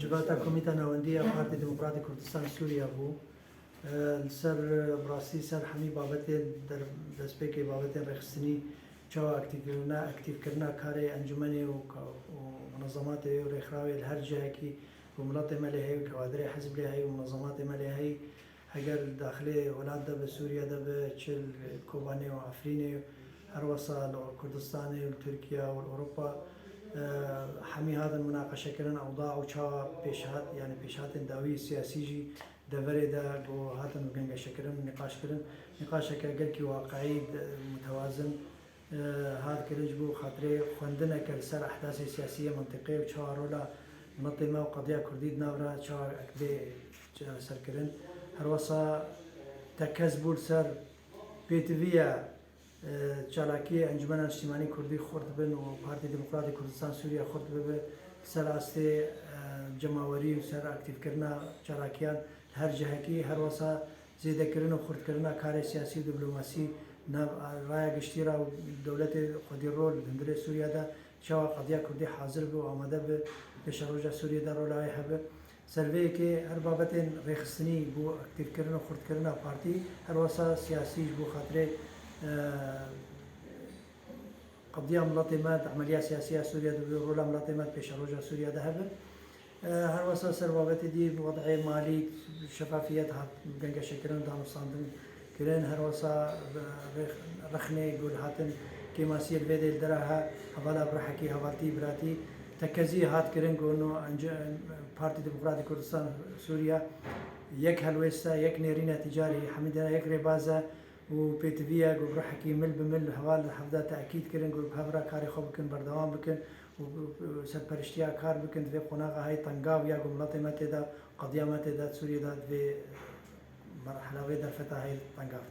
جبهة كوميتا ناوندية بارتي ديمقراطي كردستان سوريا بو سر براسي سر حمي بابتين در دسپیکی بابتين رخصتني چاو اكتيف کرنا كاري انجمني ومنظمات ورخراوي الهر جهة كي وملاطي مالي وكوادري حزب لي ومنظمات مالي هجر داخلي ولاد ده بسوريا ده بتشل كوباني وعفريني هروسا كردستاني وتركيا واوروبا حمي هذا المناقشه كرنا اوضاع وشا بيشات يعني بيشات داوي سياسي جي دبري دا جو هاتن بين شكرن نقاش كي واقعي متوازن هذا كرجبو خاطري خندنا كالسر احداث سياسيه منطقيه وشارولا منظمه وقضيه كرديد نابرا شا اكبي سركرن هروسا تكسبوا سر بيتفيا چالاکی انجمن اجتماعی کردی خورد بن و پارتی دموکراتی کردستان سوریا خورد به سر استه جماوری و سر اکتیف کردن چالاکیان هر جهه کی هر وسا زیاده کردن و خورد کردن کار سیاسی و دیپلماسی ناب رای گشتیرا و دولت خودی رول دندره سوریا دا شوا قضیه کردی حاضر به و آماده به شروع سوریا دا رولای هبه سروی که هر بابتن رخصتنی بو اکتیف کردن و خورد کردن پارتی هر وسا سیاسی بو خاطر قضية ملاطمات عملية سياسية سوريا رولا ملاطمات بيش روجا سوريا ذهب هر وسا سربابت دي وضع مالي شفافية هات جنجا شكرن دانو صاندن كرين هر وسا رخني يقول هاتن كيما سير فيدي الدراها حوالا برحكي حوالتي براتي تكزي هات كرين قولنو بارتي ديمقراطي كردستان سوريا يك هلويستا يك نيرينا تجاري حميدنا يك ريبازا وبيتفيا قبر حكي مل بمل حوال حفظة تأكيد كرن قبر بهبرا كاري خو بكن بردوام بكن وسرپرشتيا كار بكن في قناقة هاي طنقاو يا قملطي متى دا قضية متى دا سوريا دا في مرحلة ويدا الفتاة هاي طنقاو